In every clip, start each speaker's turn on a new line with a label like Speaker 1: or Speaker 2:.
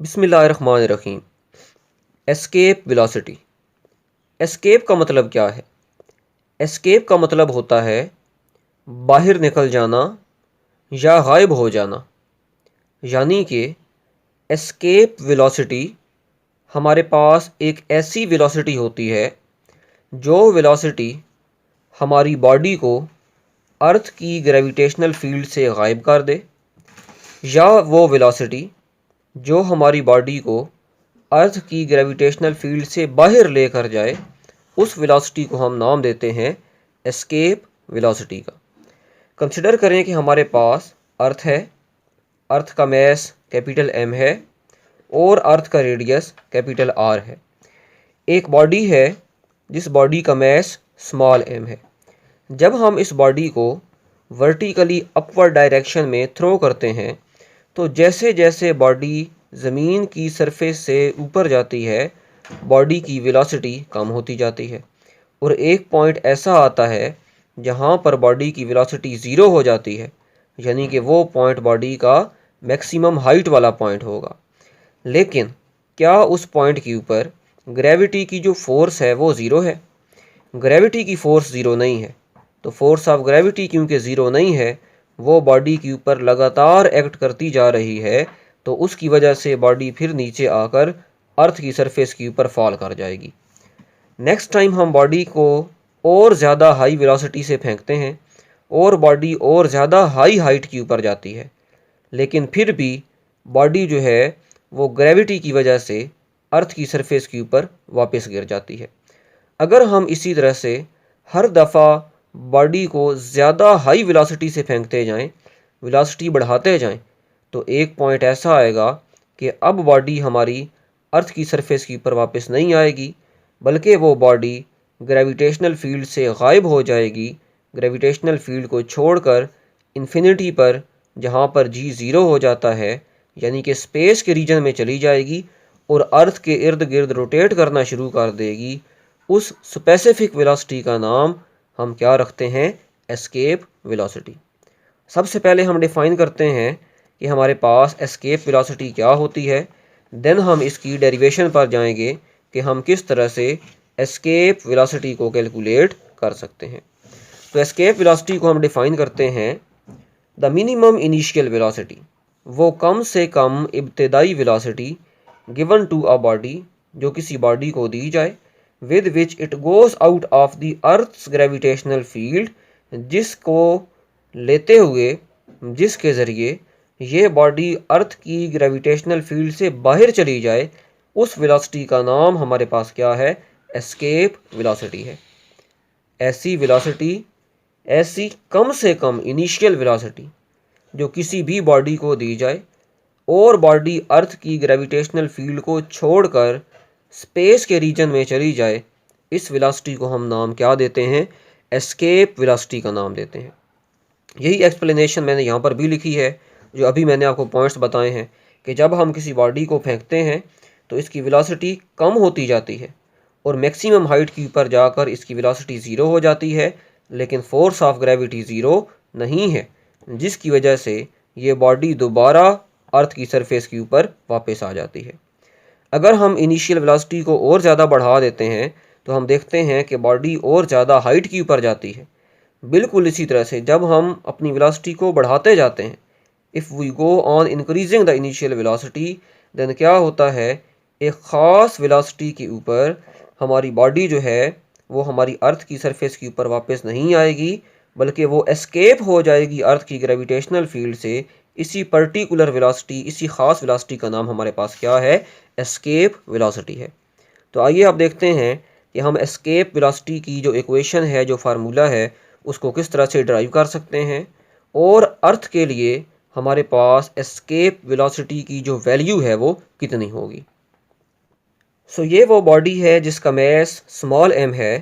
Speaker 1: बिस्मिल्लाहिर्रहमानिर्रहीम। Escape velocity. Escape का मतलब क्या है? एस्केप का मतलब होता है बाहर निकल जाना या गायब हो जाना। यानी कि एस्केप वेलोसिटी हमारे पास एक ऐसी वेलोसिटी होती है जो वेलोसिटी हमारी बॉडी को अर्थ की ग्रेविटेशनल फील्ड से गायब कर दे, या वो वेलोसिटी जो हमारी बॉडी को अर्थ की ग्रेविटेशनल फील्ड से बाहर लेकर जाए, उस वेलोसिटी को हम नाम देते हैं एस्केप वेलोसिटी का। कंसिडर करें कि हमारे पास अर्थ है, अर्थ का मैस कैपिटल एम है और अर्थ का रेडियस कैपिटल आर है। एक बॉडी है जिस बॉडी का मैस स्मॉल एम है। जब हम इस बॉडी को वर्टिकली अपवर्ड डायरेक्शन में थ्रो करते हैं तो जैसे जैसे बॉडी ज़मीन की सरफेस से ऊपर जाती है, बॉडी की वेलोसिटी कम होती जाती है और एक पॉइंट ऐसा आता है जहाँ पर बॉडी की वेलोसिटी ज़ीरो हो जाती है, यानी कि वो पॉइंट बॉडी का मैक्सिमम हाइट वाला पॉइंट होगा। लेकिन क्या उस पॉइंट के ऊपर ग्रेविटी की जो फोर्स है वो ज़ीरो है? ग्रेविटी की फोर्स ज़ीरो नहीं है। तो फोर्स ऑफ ग्रेविटी क्योंकि ज़ीरो नहीं है, वो बॉडी के ऊपर लगातार एक्ट करती जा रही है, तो उसकी वजह से बॉडी फिर नीचे आकर अर्थ की सरफेस के ऊपर फॉल कर जाएगी। नेक्स्ट टाइम हम बॉडी को और ज़्यादा हाई वेलोसिटी से फेंकते हैं और बॉडी और ज़्यादा हाई हाइट के ऊपर जाती है, लेकिन फिर भी बॉडी जो है वो ग्रेविटी की वजह से अर्थ की सरफेस के ऊपर वापस गिर जाती है। अगर हम इसी तरह से हर दफ़ा बॉडी को ज़्यादा हाई वेलोसिटी से फेंकते जाएं, वेलोसिटी बढ़ाते जाएं, तो एक पॉइंट ऐसा आएगा कि अब बॉडी हमारी अर्थ की सरफेस के ऊपर वापस नहीं आएगी, बल्कि वो बॉडी ग्रेविटेशनल फील्ड से गायब हो जाएगी। ग्रेविटेशनल फील्ड को छोड़कर इन्फिनिटी पर, जहाँ पर जी ज़ीरो हो जाता है, यानी कि स्पेस के रीजन में चली जाएगी और अर्थ के इर्द गिर्द रोटेट करना शुरू कर देगी। उस स्पेसिफिक वेलोसिटी का नाम हम क्या रखते हैं? Escape velocity. सबसे पहले हम डिफ़ाइन करते हैं कि हमारे पास एस्केप वेलोसिटी क्या होती है, देन हम इसकी डेरिवेशन पर जाएंगे कि हम किस तरह से एस्केप वेलोसिटी को कैलकुलेट कर सकते हैं। तो एस्केप वेलोसिटी को हम डिफ़ाइन करते हैं द मिनिमम इनिशियल वेलोसिटी, वो कम से कम इब्तदाई velocity given to a body, जो किसी बॉडी को दी जाए, with which it goes out of the earth's gravitational field, जिसको लेते हुए, जिसके ज़रिए ये बॉडी अर्थ की ग्रेविटेशनल फील्ड से बाहर चली जाए, उस वेलोसिटी का नाम हमारे पास क्या है? एस्केप वेलोसिटी है। ऐसी वेलोसिटी, ऐसी कम से कम इनिशियल वेलोसिटी जो किसी भी बॉडी को दी जाए और बॉडी अर्थ की ग्रेविटेशनल फील्ड को छोड़कर स्पेस के रीजन में चली जाए, इस वेलोसिटी को हम नाम क्या देते हैं? एस्केप वेलोसिटी का नाम देते हैं। यही एक्सप्लेनेशन मैंने यहाँ पर भी लिखी है, जो अभी मैंने आपको पॉइंट्स बताए हैं कि जब हम किसी बॉडी को फेंकते हैं तो इसकी वेलोसिटी कम होती जाती है और मैक्सिमम हाइट के ऊपर जाकर इसकी वेलोसिटी ज़ीरो हो जाती है, लेकिन फोर्स ऑफ ग्रेविटी ज़ीरो नहीं है, जिसकी वजह से ये बॉडी दोबारा अर्थ की सरफेस के ऊपर वापस आ जाती है। अगर हम इनिशियल वेलोसिटी को और ज़्यादा बढ़ा देते हैं तो हम देखते हैं कि बॉडी और ज़्यादा हाइट के ऊपर जाती है। बिल्कुल इसी तरह से जब हम अपनी वेलोसिटी को बढ़ाते जाते हैं, if we go on increasing the initial velocity, then क्या होता है, एक ख़ास वेलोसिटी के ऊपर हमारी बॉडी जो है वो हमारी अर्थ की सरफेस के ऊपर वापस नहीं आएगी, बल्कि वो एस्केप हो जाएगी अर्थ की ग्रेविटेशनल फील्ड से। इसी पर्टिकुलर वेलोसिटी, इसी ख़ास वेलोसिटी का नाम हमारे पास क्या है? एस्केप वेलोसिटी है। तो आइए आप देखते हैं कि हम एस्केप वेलोसिटी की जो इक्वेशन है, जो फार्मूला है, उसको किस तरह से ड्राइव कर सकते हैं और अर्थ के लिए हमारे पास एस्केप वेलोसिटी की जो वैल्यू है वो कितनी होगी। सो ये वो बॉडी है जिसका मैस स्मॉल एम है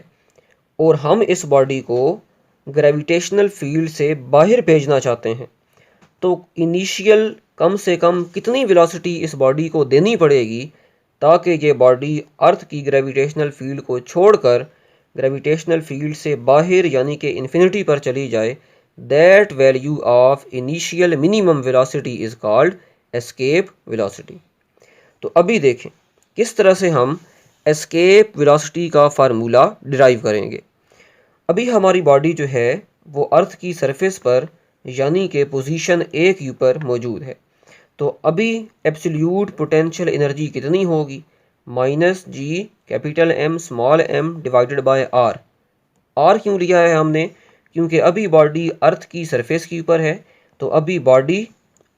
Speaker 1: और हम इस बॉडी को ग्रेविटेशनल फील्ड से बाहर भेजना चाहते हैं। तो इनिशियल कम से कम कितनी वेलोसिटी इस बॉडी को देनी पड़ेगी ताकि ये बॉडी अर्थ की ग्रेविटेशनल फील्ड को छोड़कर ग्रेविटेशनल फील्ड से बाहर, यानी कि इन्फिनिटी पर चली जाए? That value of initial minimum velocity is called escape velocity. तो अभी देखें किस तरह से हम एस्केप वेलोसिटी का फार्मूला डिराइव करेंगे। अभी हमारी बॉडी जो है वो अर्थ की सरफेस पर यानी कि पोजीशन ए के ऊपर मौजूद है। तो अभी एब्सोल्यूट पोटेंशियल एनर्जी कितनी होगी, minus g capital M small M divided by r. R क्यों लिया है हमने, क्योंकि अभी बॉडी अर्थ की सरफेस के ऊपर है। तो अभी बॉडी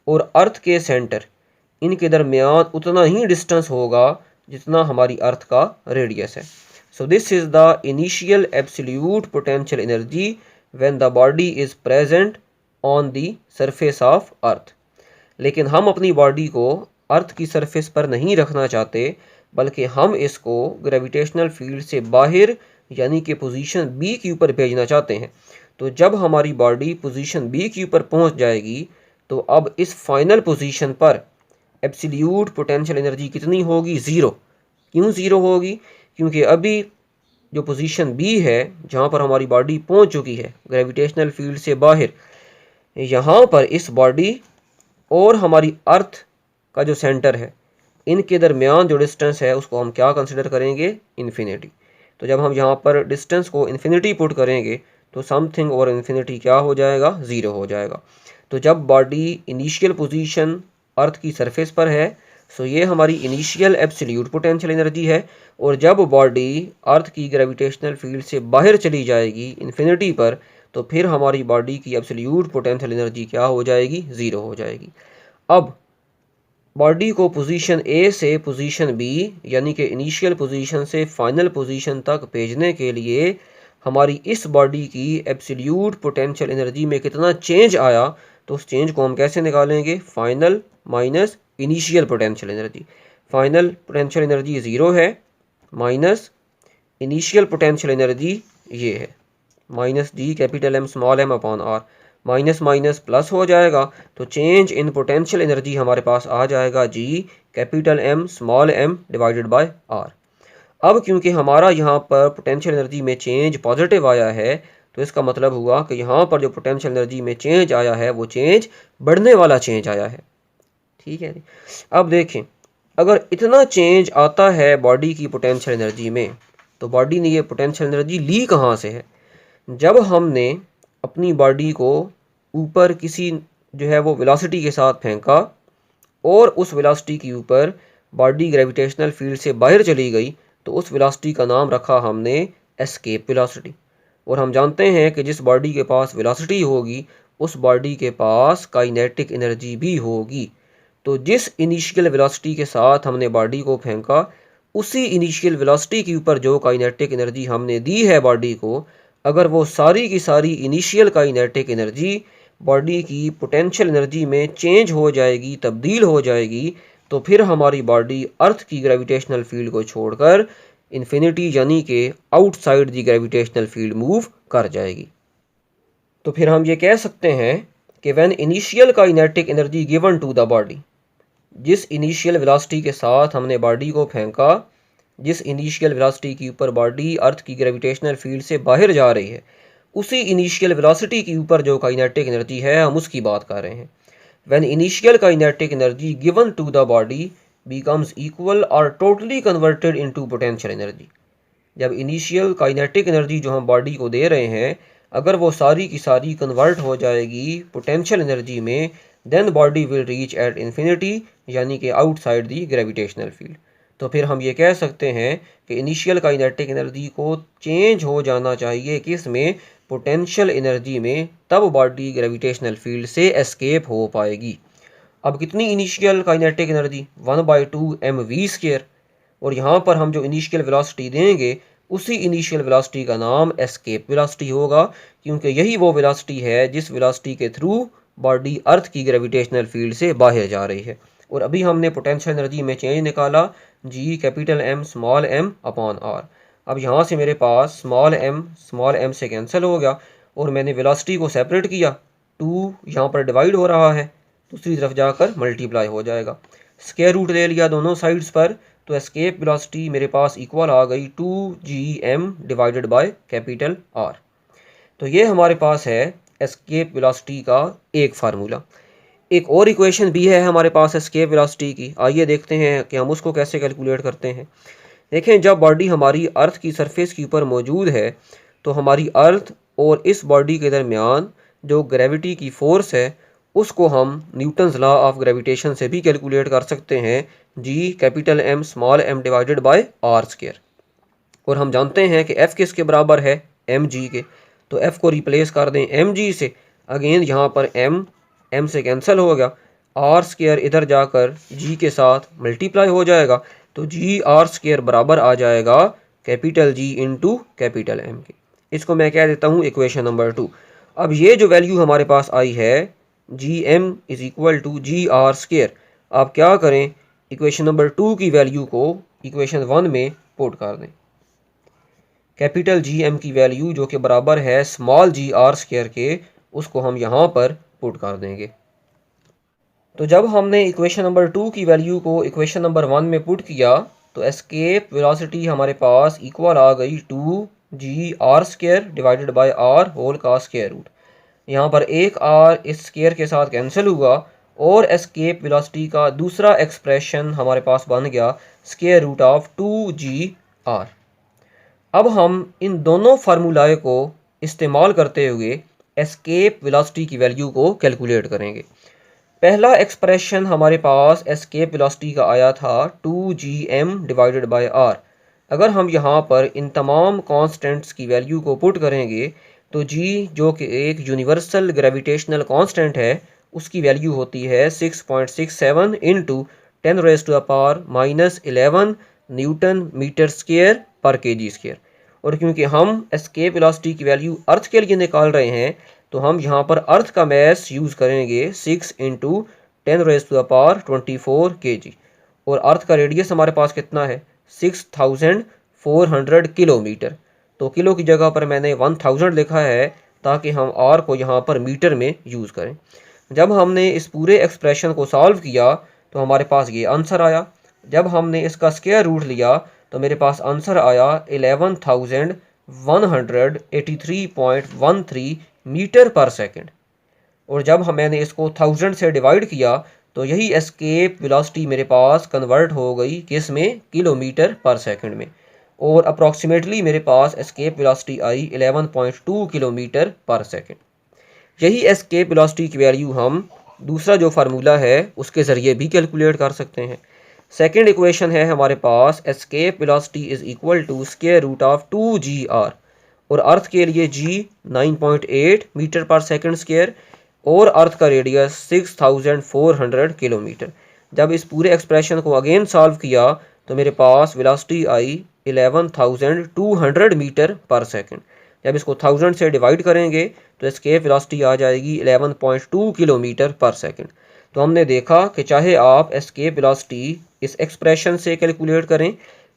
Speaker 1: और अर्थ के सेंटर इनके दरमियान उतना ही डिस्टेंस होगा जितना हमारी अर्थ का रेडियस है। So this is the initial absolute potential energy when the body is present on the surface of earth. लेकिन हम अपनी बॉडी को अर्थ की सरफेस पर नहीं रखना चाहते, बल्कि हम इसको ग्रेविटेशनल फील्ड से बाहर यानी कि पोजीशन बी के ऊपर भेजना चाहते हैं। तो जब हमारी बॉडी पोजीशन बी के ऊपर पहुंच जाएगी तो अब इस फाइनल पोजीशन पर एब्सोल्यूट पोटेंशियल एनर्जी कितनी होगी, ज़ीरो। क्यों ज़ीरो होगी, क्योंकि अभी जो पोजीशन बी है जहां पर हमारी बॉडी पहुंच चुकी है ग्रेविटेशनल फील्ड से बाहर, यहाँ पर इस बॉडी और हमारी अर्थ का जो सेंटर है इनके दरमियान जो डिस्टेंस है उसको हम क्या कंसिडर करेंगे, इन्फिनिटी। तो जब हम यहाँ पर डिस्टेंस को इन्फिनिटी पुट करेंगे तो समथिंग और इन्फिनिटी क्या हो जाएगा, ज़ीरो हो जाएगा। तो जब बॉडी इनिशियल पोजीशन अर्थ की सरफेस पर है सो ये हमारी इनिशियल एब्सोल्यूट पोटेंशियल एनर्जी है, और जब बॉडी अर्थ की ग्रेविटेशनल फील्ड से बाहर चली जाएगी इन्फिनिटी पर तो फिर हमारी बॉडी की एब्सोल्यूट पोटेंशियल एनर्जी क्या हो जाएगी, ज़ीरो हो जाएगी। अब बॉडी को पोजीशन ए से पोजीशन बी यानी कि इनिशियल पोजीशन से फाइनल पोजीशन तक भेजने के लिए हमारी इस बॉडी की एब्सोल्यूट पोटेंशियल एनर्जी में कितना चेंज आया, तो उस चेंज को हम कैसे निकालेंगे, final minus initial potential energy. Final potential energy zero है माइनस इनिशियल पोटेंशियल एनर्जी ये है minus g capital M small M upon r. Minus minus plus हो जाएगा तो चेंज इन पोटेंशियल एनर्जी हमारे पास आ जाएगा G capital M small M divided by R. अब क्योंकि हमारा यहाँ पर पोटेंशियल एनर्जी में चेंज पॉजिटिव आया है तो इसका मतलब हुआ कि यहाँ पर जो पोटेंशियल एनर्जी में चेंज आया है वो चेंज बढ़ने वाला चेंज आया है। ठीक है। अब देखें अगर इतना चेंज आता है बॉडी की पोटेंशियल एनर्जी में तो बॉडी ने ये पोटेंशियल एनर्जी ली कहाँ से है। जब हमने अपनी बॉडी को ऊपर किसी जो है वो वेलोसिटी के साथ फेंका और उस वेलोसिटी के ऊपर बॉडी ग्रेविटेशनल फील्ड से बाहर चली गई तो उस वेलोसिटी का नाम रखा हमने एस्केप वेलोसिटी। और हम जानते हैं कि जिस बॉडी के पास वेलोसिटी होगी उस बॉडी के पास काइनेटिक एनर्जी भी होगी। तो जिस इनिशियल वेलोसिटी के साथ हमने बॉडी को फेंका उसी इनिशियल वेलोसिटी के ऊपर जो काइनेटिक एनर्जी हमने दी है बॉडी को, अगर वो सारी की सारी इनिशियल काइनेटिक एनर्जी बॉडी की पोटेंशियल एनर्जी में चेंज हो जाएगी, तब्दील हो जाएगी, तो फिर हमारी बॉडी अर्थ की ग्रेविटेशनल फील्ड को छोड़कर इन्फिनिटी यानी कि outside the gravitational field move कर जाएगी। तो फिर हम ये कह सकते हैं कि when initial kinetic energy given to the body, जिस इनिशियल वेलोसिटी के साथ हमने बॉडी को फेंका, जिस इनिशियल वेलोसिटी के ऊपर बॉडी अर्थ की ग्रेविटेशनल फील्ड से बाहर जा रही है, उसी इनिशियल वेलोसिटी के ऊपर जो काइनेटिक एनर्जी है हम उसकी बात कर रहे हैं। When initial kinetic energy given to the body becomes equal और totally converted into potential energy, जब इनिशियल काइनेटिक एनर्जी जो हम बॉडी को दे रहे हैं अगर वो सारी की सारी कन्वर्ट हो जाएगी पोटेंशियल एनर्जी में, then body will reach at infinity यानी कि आउटसाइड दी ग्रेविटेशनल फील्ड। तो फिर हम ये कह सकते हैं कि इनिशियल काइनेटिक एनर्जी को चेंज हो जाना चाहिए किस में, पोटेंशियल एनर्जी में, तब बॉडी ग्रेविटेशनल फील्ड से एस्केप हो पाएगी। अब कितनी इनिशियल काइनेटिक एनर्जी, 1/2 mv²। और यहाँ पर हम जो इनिशियल वेलोसिटी देंगे उसी इनिशियल वेलोसिटी का नाम एस्केप वेलोसिटी होगा, क्योंकि यही वो वेलोसिटी है जिस वेलोसिटी के थ्रू बॉडी अर्थ की ग्रेविटेशनल फील्ड से बाहर जा रही है। और अभी हमने पोटेंशियल एनर्जी में चेंज निकाला G capital M small M upon R. अब यहाँ से मेरे पास स्मॉल एम से कैंसिल हो गया और मैंने वेलोसिटी को सेपरेट किया, 2 यहाँ पर डिवाइड हो रहा है, दूसरी तरफ जाकर मल्टीप्लाई हो जाएगा। स्क्वायर रूट ले लिया दोनों साइड्स पर तो एस्केप वेलोसिटी मेरे पास इक्वल आ गई 2gm divided by capital R। तो ये हमारे पास है एस्केप वेलोसिटी का एक फार्मूला। एक और इक्वेशन भी है हमारे पास एस्केप वेलोसिटी की। आइए देखते हैं कि हम उसको कैसे कैलकुलेट करते हैं। देखें, जब बॉडी हमारी अर्थ की सरफेस के ऊपर मौजूद है तो हमारी अर्थ और इस बॉडी के दरमियान जो ग्रेविटी की फोर्स है उसको हम न्यूटन्स लॉ ऑफ ग्रेविटेशन से भी कैलकुलेट कर सकते हैं, G capital M small M divided by R square. और हम जानते हैं कि एफ़ किसके बराबर है, एम जी के। तो एफ़ को रिप्लेस कर दें एम जी से। अगेन यहाँ पर एम एम से कैंसिल हो गया, आर स्क्वायर इधर जाकर जी के साथ मल्टीप्लाई हो जाएगा, तो जी आर स्क्वायर बराबर आ जाएगा capital G into capital M के। इसको मैं कह देता हूँ इक्वेशन नंबर 2। अब ये जो वैल्यू हमारे पास आई है g m is equal to g are square, आप क्या करें, इक्वेशन नंबर 2 की वैल्यू को इक्वेशन 1 में पुट कर दें। कैपिटल जी एम की वैल्यू जो कि बराबर है स्मॉल जी आर स्क्वायर के, उसको हम यहाँ पर पुट कर देंगे। तो जब हमने इक्वेशन नंबर 2 की वैल्यू को इक्वेशन नंबर 1 में पुट किया तो एस्केप वेलोसिटी हमारे पास इक्वल आ गई 2 G are square divided by R whole का स्क्वायर रूट। यहाँ पर एक आर इस स्क्वायर के साथ कैंसिल हुआ और एस्केप वेलोसिटी का दूसरा एक्सप्रेशन हमारे पास बन गया square root of 2 G R. अब हम इन दोनों फार्मूलाए को इस्तेमाल करते हुए एस्केप वेलोसिटी की वैल्यू को कैलकुलेट करेंगे। पहला एक्सप्रेशन हमारे पास एस्केप वेलोसिटी का आया था 2gm डिवाइडेड बाय आर। अगर हम यहाँ पर इन तमाम कांस्टेंट्स की वैल्यू को पुट करेंगे तो g जो कि एक यूनिवर्सल ग्रेविटेशनल कांस्टेंट है उसकी वैल्यू होती है 6.67 इंटू 10⁻⁻11 न्यूटन मीटर स्क्वायर पर केजी स्क्वायर। और क्योंकि हम एस्केप वेलोसिटी की वैल्यू अर्थ के लिए निकाल रहे हैं तो हम यहाँ पर अर्थ का मैस यूज़ करेंगे 6 इंटू 10⁻24 kg। और अर्थ का रेडियस हमारे पास कितना है 6400 किलोमीटर। तो किलो की जगह पर मैंने 1000 लिखा है ताकि हम आर को यहाँ पर मीटर में यूज़ करें। जब हमने इस पूरे एक्सप्रेशन को सॉल्व किया तो हमारे पास ये आंसर आया। जब हमने इसका स्क्वायर रूट लिया तो मेरे पास आंसर आया 11,183.13 मीटर पर सेकंड। और जब मैंने इसको 1000 से डिवाइड किया तो यही एस्केप वेलोसिटी मेरे पास कन्वर्ट हो गई किस में, किलोमीटर पर सेकंड में। और अप्रॉक्सीमेटली मेरे पास एस्केप वेलोसिटी आई 11.2 किलोमीटर पर सेकंड। यही एस्केप वेलोसिटी की वैल्यू हम दूसरा जो फार्मूला है उसके ज़रिए भी कैलकुलेट कर सकते हैं। सेकेंड इक्वेशन है हमारे पास escape velocity is equal to square root of 2gr। और अर्थ के लिए g 9.8 मीटर पर सेकंड स्क्वायर और अर्थ का रेडियस 6400 किलोमीटर। जब इस पूरे एक्सप्रेशन को अगेन सॉल्व किया तो मेरे पास वेलोसिटी आई 11,200 मीटर पर सेकंड। जब इसको 1000 से डिवाइड करेंगे तो एस्केप वेलोसिटी आ जाएगी 11.2 किलोमीटर पर सेकंड। तो हमने देखा कि चाहे आप एस्केप वेलोसिटी इस एक्सप्रेशन से कैलकुलेट करें,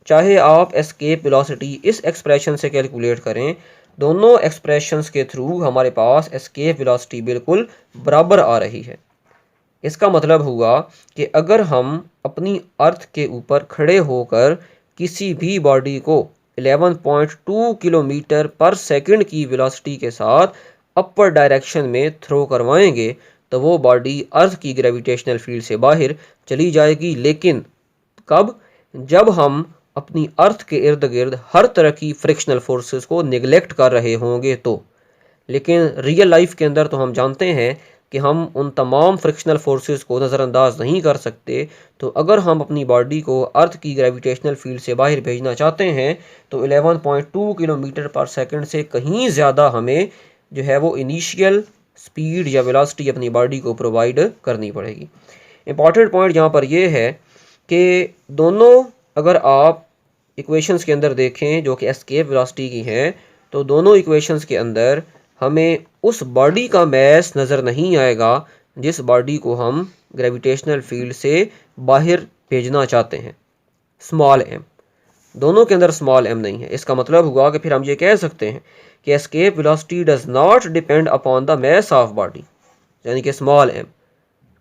Speaker 1: चाहे आप एस्केप वेलोसिटी इस एक्सप्रेशन से कैलकुलेट करें, दोनों एक्सप्रेशंस के थ्रू हमारे पास एस्केप वेलोसिटी बिल्कुल बराबर आ रही है। इसका मतलब हुआ कि अगर हम अपनी अर्थ के ऊपर खड़े होकर किसी भी बॉडी को 11.2 किलोमीटर पर सेकंड की वेलोसिटी के साथ अपर डायरेक्शन में थ्रो करवाएंगे तो वो बॉडी अर्थ की ग्रेविटेशनल फील्ड से बाहर चली जाएगी। लेकिन कब, जब हम अपनी अर्थ के इर्द गिर्द हर तरह की फ्रिक्शनल फोर्सेस को निगलेक्ट कर रहे होंगे तो। लेकिन रियल लाइफ के अंदर तो हम जानते हैं कि हम उन तमाम फ्रिक्शनल फोर्सेस को नज़रअंदाज नहीं कर सकते। तो अगर हम अपनी बॉडी को अर्थ की ग्रेविटेशनल फील्ड से बाहर भेजना चाहते हैं तो 11.2 किलोमीटर पर सेकंड से कहीं ज़्यादा हमें जो है वो इनिशियल स्पीड या वेलोसिटी अपनी बॉडी को प्रोवाइड करनी पड़ेगी। इंपॉर्टेंट पॉइंट यहाँ पर यह है कि दोनों अगर आप इक्वेशंस के अंदर देखें जो कि एस्केप वेलोसिटी की हैं तो दोनों इक्वेशंस के अंदर हमें उस बॉडी का मैस नज़र नहीं आएगा जिस बॉडी को हम ग्रेविटेशनल फील्ड से बाहर भेजना चाहते हैं, स्मॉल एम। दोनों के अंदर स्मॉल एम नहीं है। इसका मतलब हुआ कि फिर हम ये कह सकते हैं कि escape velocity does not depend upon the mass of body, यानी कि स्मॉल एम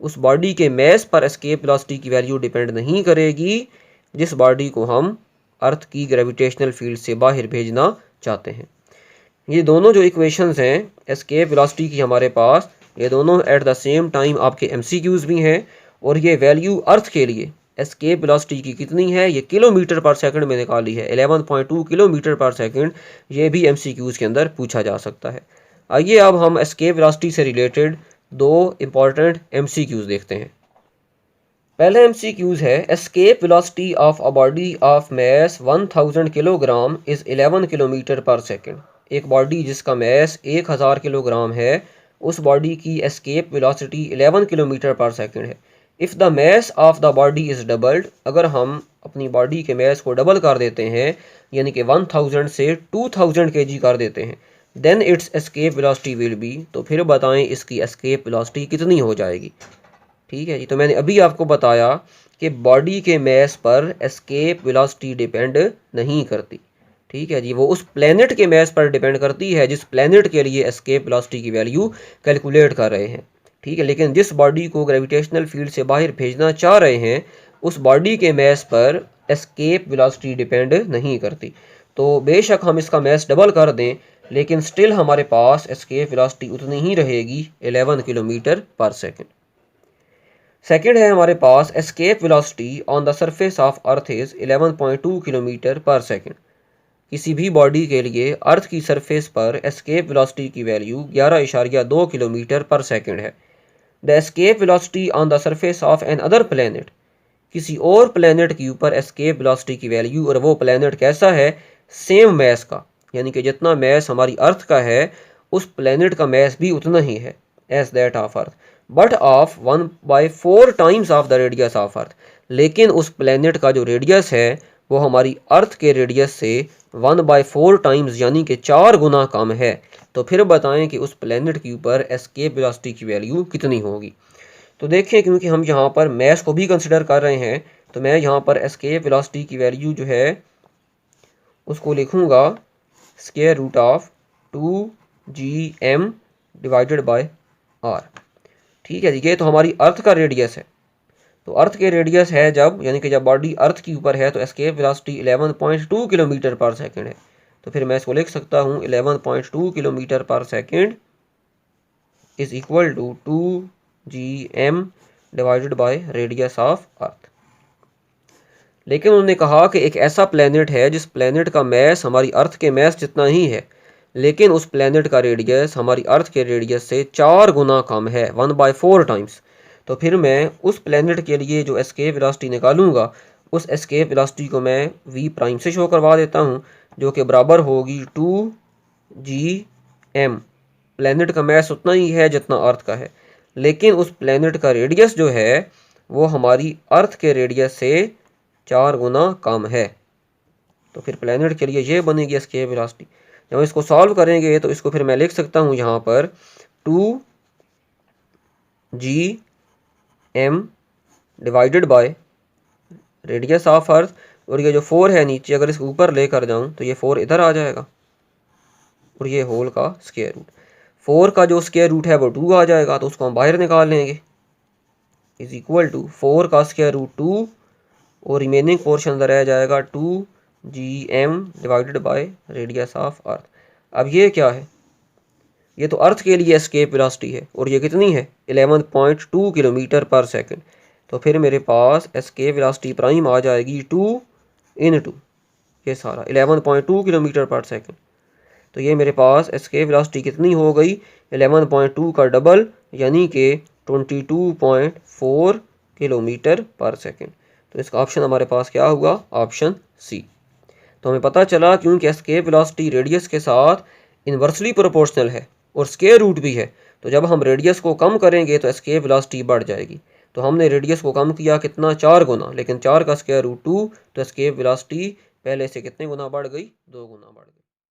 Speaker 1: उस बॉडी के मैस पर एस्केप वेलोसिटी की वैल्यू डिपेंड नहीं करेगी जिस बॉडी को हम अर्थ की ग्रेविटेशनल फील्ड से बाहर भेजना चाहते हैं। ये दोनों जो इक्वेशंस हैं एस्केप वेलोसिटी की हमारे पास ये दोनों एट द सेम टाइम आपके MCQs भी हैं। और ये वैल्यू अर्थ के लिए एस्केप वेलोसिटी की कितनी है, ये किलोमीटर पर सेकंड में निकाली है, 11.2 किलोमीटर पर सेकंड। ये भी MCQs के अंदर पूछा जा सकता है। आइए अब हम एस्केप वेलोसिटी से रिलेटेड दो इंपॉर्टेंट MCQs देखते हैं। पहला MCQs है, escape velocity of a body of mass 1000 kilogram is 11 kilometre पर सेकंड। एक बॉडी जिसका मैस 1000 किलोग्राम है, उस बॉडी की एस्केप वेलोसिटी 11 किलोमीटर पर सेकंड है। If the mass of the body is doubled, अगर हम अपनी बॉडी के मैस को डबल कर देते हैं, यानी कि 1000 से 2000 kg कर देते हैं, then it's escape velocity will be, तो फिर बताएं इसकी एस्केप वेलोसिटी कितनी हो जाएगी। ठीक है जी, तो मैंने अभी आपको बताया कि बॉडी के मैस पर एस्केप वेलोसिटी डिपेंड नहीं करती। ठीक है जी, वो उस प्लेनेट के मैस पर डिपेंड करती है जिस प्लेनेट के लिए एस्केप वेलोसिटी की वैल्यू कैलकुलेट कर रहे हैं। ठीक है, लेकिन जिस बॉडी को ग्रेविटेशनल फील्ड से बाहर भेजना चाह रहे हैं, उस बॉडी के मैस पर एस्केप वेलोसिटी डिपेंड नहीं करती। तो बेशक हम इसका मैस डबल कर दें, लेकिन स्टिल हमारे पास एस्केप वेलोसिटी उतनी ही रहेगी, 11 किलोमीटर पर सेकेंड। सेकेंड है हमारे पास, escape velocity on the surface of earth is 11.2 kilometre पर सेकेंड। किसी भी बॉडी के लिए अर्थ की सरफेस पर एस्केप वेलोसिटी की वैल्यू 11.2 किलोमीटर पर सेकेंड है। The escape velocity on the surface of another planet, किसी और प्लेनेट के ऊपर एस्केप वेलोसिटी की वैल्यू, और वो प्लेनेट कैसा है, सेम मैस का, यानी कि जितना मैस हमारी अर्थ का है, उस प्लेनेट का मैस भी उतना ही है as that of earth, but of 1/4 times of the radius of earth. लेकिन उस प्लेनेट का जो रेडियस है वो हमारी अर्थ के रेडियस से 1/4 टाइम्स यानी कि 4 गुना कम है। तो फिर बताएं कि उस प्लेनेट के ऊपर एस्केप वेलोसिटी की वैल्यू कितनी होगी। तो देखिए, क्योंकि हम यहाँ पर मैस को भी कंसिडर कर रहे हैं, तो मैं यहाँ पर एस्केप वेलोसिटी की वैल्यू जो है उसको लिखूँगा square root of 2gm divided by r। ठीक है जी, ये तो हमारी अर्थ का रेडियस है। तो अर्थ के रेडियस है जब, यानी कि जब बॉडी अर्थ के ऊपर है, तो एस्केप वेलोसिटी 11.2 किलोमीटर पर सेकेंड है। तो फिर मैं इसको लिख सकता हूँ 11.2 किलोमीटर पर second is equal to 2gm divided by radius of earth. लेकिन उन्होंने कहा कि एक ऐसा प्लेनेट है जिस प्लेनेट का मैस हमारी अर्थ के मैस जितना ही है, लेकिन उस प्लेनेट का रेडियस हमारी अर्थ के रेडियस से 4 गुना कम है, 1/4 टाइम्स। तो फिर मैं उस प्लेनेट के लिए जो एस्केप वेलोसिटी निकालूंगा, उस एस्केप वेलोसिटी को मैं v प्राइम से शो करवा देता हूं, जो कि बराबर होगी 2gm। प्लेनेट का मैस उतना ही है जितना अर्थ का है, लेकिन उस प्लेनेट का रेडियस जो है वो हमारी अर्थ के रेडियस से 4 गुना कम है। तो फिर प्लेनेट के लिए ये बनेगी एस्केप वेलोसिटी। जब इसको सॉल्व करेंगे तो इसको फिर मैं लिख सकता हूँ यहाँ पर 2gm divided by radius of अर्थ, और ये जो 4 है नीचे, अगर इसको ऊपर लेकर जाऊँ तो ये 4 इधर आ जाएगा, और ये होल का स्क्वायर रूट। 4 का जो स्क्वायर रूट है वो 2 आ जाएगा, तो उसको हम बाहर निकाल लेंगे, इज इक्वल टू 4 का स्क्वायर रूट 2, और रिमेनिंग पोर्शन अंदर रह जाएगा 2gm divided by radius of अर्थ। अब ये क्या है, ये तो अर्थ के लिए एस्केप वेलोसिटी है, और ये कितनी है, 11.2 किलोमीटर पर सेकेंड। तो फिर मेरे पास एस्केप वेलोसिटी प्राइम आ जाएगी 2 × ये सारा 11.2 किलोमीटर पर सेकेंड। तो ये मेरे पास एस्केप वेलोसिटी कितनी हो गई, 11.2 का डबल, यानी कि 22.4 किलोमीटर पर सेकेंड। तो इसका ऑप्शन हमारे पास क्या हुआ, ऑप्शन सी। तो हमें पता चला क्योंकि एस्केप वेलोसिटी रेडियस के साथ इन्वर्सली प्रोपोर्शनल है और स्क्वायर रूट भी है, तो जब हम रेडियस को कम करेंगे तो एस्केप वेलोसिटी बढ़ जाएगी। तो हमने रेडियस को कम किया कितना, 4 गुना, लेकिन 4 का स्क्वायर रूट 2, तो एस्केप वेलोसिटी पहले से कितने गुना बढ़ गई, 2 गुना बढ़ गई।